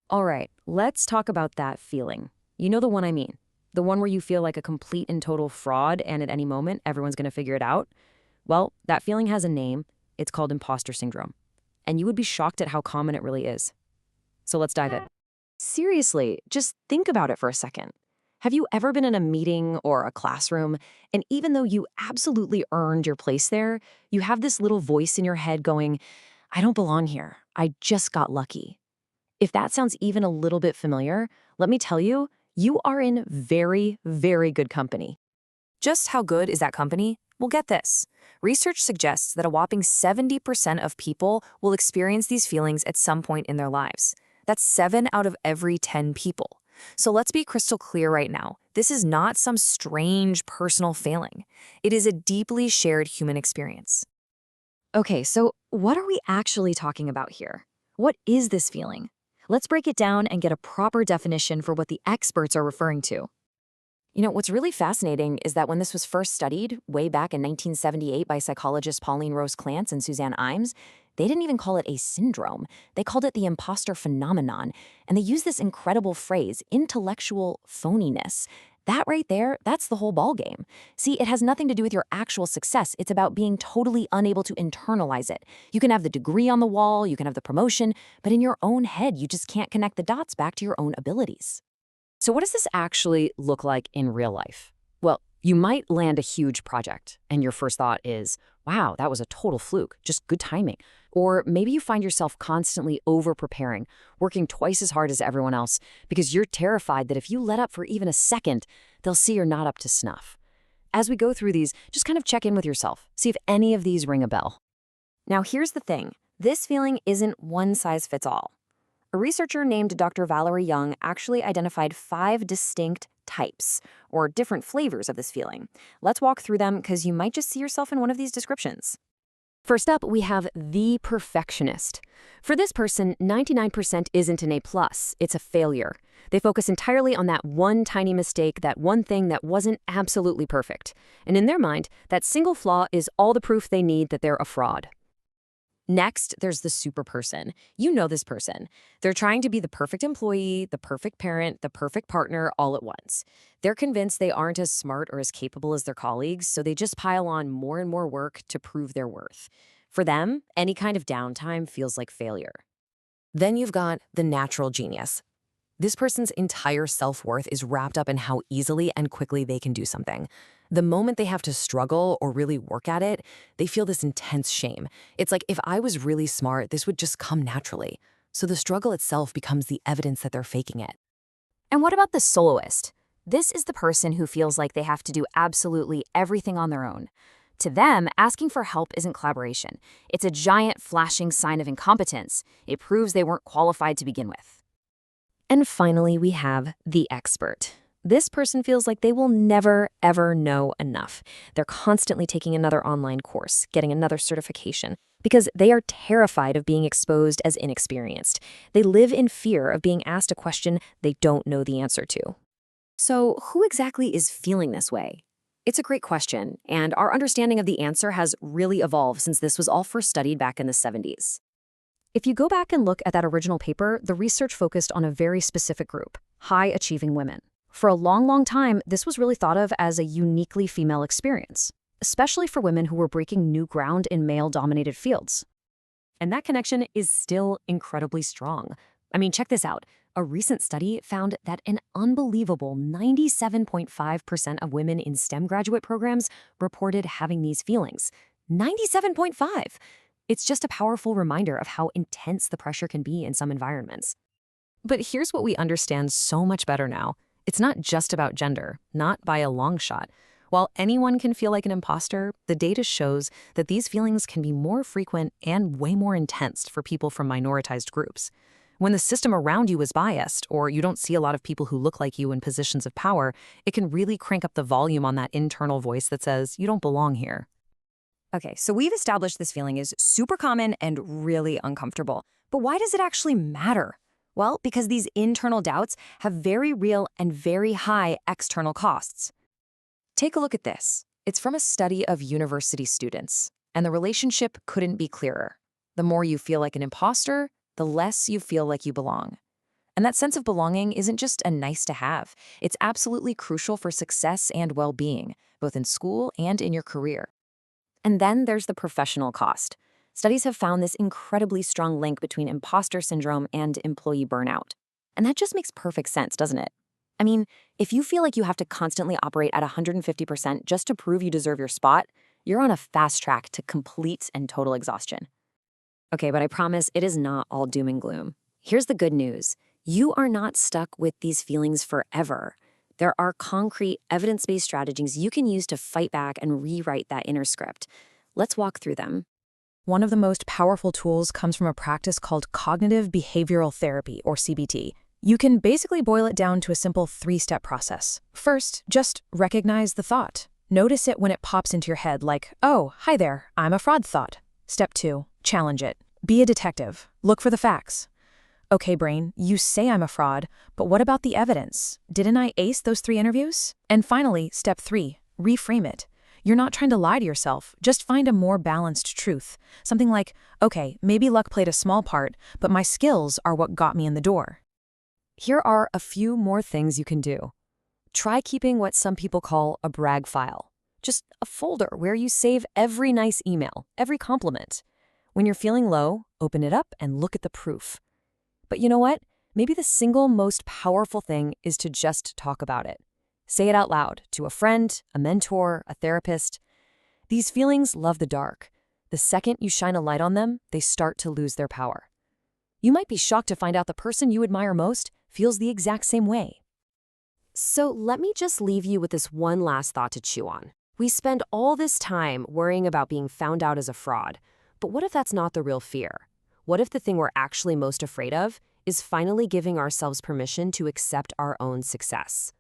All right, let's talk about that feeling. You know the one I mean. The one where you feel like a complete and total fraud and at any moment everyone's going to figure it out. Well, that feeling has a name. It's called imposter syndrome. And you would be shocked at how common it really is. So let's dive in. Seriously, just think about it for a second. Have you ever been in a meeting or a classroom, and even though you absolutely earned your place there, you have this little voice in your head going, I don't belong here. I just got lucky. If that sounds even a little bit familiar, let me tell you, you are in very, very good company. Just how good is that company? Well, get this. Research suggests that a whopping 70% of people will experience these feelings at some point in their lives. That's 7 out of every 10 people. So let's be crystal clear right now. This is not some strange personal failing. It is a deeply shared human experience. Okay, so what are we actually talking about here? What is this feeling? Let's break it down and get a proper definition for what the experts are referring to. What's really fascinating is that when this was first studied, way back in 1978 by psychologists Pauline Rose Clance and Suzanne Imes, they didn't even call it a syndrome. They called it the imposter phenomenon. And they used this incredible phrase, intellectual phoniness. That right there, that's the whole ballgame. See, it has nothing to do with your actual success. It's about being totally unable to internalize it. You can have the degree on the wall, you can have the promotion, but in your own head, you just can't connect the dots back to your own abilities. So what does this actually look like in real life? Well, you might land a huge project, and your first thought is, wow, that was a total fluke, just good timing. Or maybe you find yourself constantly over-preparing, working twice as hard as everyone else, because you're terrified that if you let up for even a second, they'll see you're not up to snuff. As we go through these, just kind of check in with yourself, see if any of these ring a bell. Now here's the thing, this feeling isn't one size fits all. A researcher named Dr. Valerie Young actually identified 5 distinct types, or different flavors of this feeling. Let's walk through them because you might just see yourself in one of these descriptions. First up, we have the perfectionist. For this person, 99% isn't an A+, it's a failure. They focus entirely on that one tiny mistake, that one thing that wasn't absolutely perfect. And in their mind, that single flaw is all the proof they need that they're a fraud. Next, there's the super person. You know this person. They're trying to be the perfect employee, the perfect parent, the perfect partner all at once. They're convinced they aren't as smart or as capable as their colleagues, so they just pile on more and more work to prove their worth. For them, any kind of downtime feels like failure. Then you've got the natural genius. This person's entire self-worth is wrapped up in how easily and quickly they can do something. The moment they have to struggle or really work at it, they feel this intense shame. It's like, if I was really smart, this would just come naturally. So the struggle itself becomes the evidence that they're faking it. And what about the soloist? This is the person who feels like they have to do absolutely everything on their own. To them, asking for help isn't collaboration. It's a giant flashing sign of incompetence. It proves they weren't qualified to begin with. And finally, we have the expert. This person feels like they will never, ever know enough. They're constantly taking another online course, getting another certification, because they are terrified of being exposed as inexperienced. They live in fear of being asked a question they don't know the answer to. So, who exactly is feeling this way? It's a great question, and our understanding of the answer has really evolved since this was all first studied back in the 70s. If you go back and look at that original paper, the research focused on a very specific group, high-achieving women. For a long, long time, this was really thought of as a uniquely female experience, especially for women who were breaking new ground in male-dominated fields. And that connection is still incredibly strong. I mean, check this out. A recent study found that an unbelievable 97.5% of women in STEM graduate programs reported having these feelings. 97.5! It's just a powerful reminder of how intense the pressure can be in some environments. But here's what we understand so much better now. It's not just about gender, not by a long shot. While anyone can feel like an imposter, the data shows that these feelings can be more frequent and way more intense for people from minoritized groups. When the system around you is biased, or you don't see a lot of people who look like you in positions of power, it can really crank up the volume on that internal voice that says, you don't belong here. Okay, so we've established this feeling is super common and really uncomfortable. But why does it actually matter? Well, because these internal doubts have very real and very high external costs. Take a look at this. It's from a study of university students, and the relationship couldn't be clearer. The more you feel like an imposter, the less you feel like you belong. And that sense of belonging isn't just a nice to have. It's absolutely crucial for success and well-being, both in school and in your career. And then there's the professional cost. Studies have found this incredibly strong link between imposter syndrome and employee burnout. And that just makes perfect sense, doesn't it? I mean, if you feel like you have to constantly operate at 150% just to prove you deserve your spot, you're on a fast track to complete and total exhaustion. Okay, but I promise it is not all doom and gloom. Here's the good news. You are not stuck with these feelings forever. There are concrete, evidence-based strategies you can use to fight back and rewrite that inner script. Let's walk through them. One of the most powerful tools comes from a practice called cognitive behavioral therapy, or CBT. You can basically boil it down to a simple 3-step process. First, just recognize the thought. Notice it when it pops into your head like, oh, hi there, I'm a fraud thought. Step 2, challenge it. Be a detective. Look for the facts. Okay, brain, you say I'm a fraud, but what about the evidence? Didn't I ace those 3 interviews? And finally, step 3, reframe it. You're not trying to lie to yourself, just find a more balanced truth. Something like, okay, maybe luck played a small part, but my skills are what got me in the door. Here are a few more things you can do. Try keeping what some people call a brag file. Just a folder where you save every nice email, every compliment. When you're feeling low, open it up and look at the proof. But you know what? Maybe the single most powerful thing is to just talk about it. Say it out loud to a friend, a mentor, a therapist. These feelings love the dark. The second you shine a light on them, they start to lose their power. You might be shocked to find out the person you admire most feels the exact same way. So let me just leave you with this one last thought to chew on. We spend all this time worrying about being found out as a fraud, but what if that's not the real fear? What if the thing we're actually most afraid of is finally giving ourselves permission to accept our own success?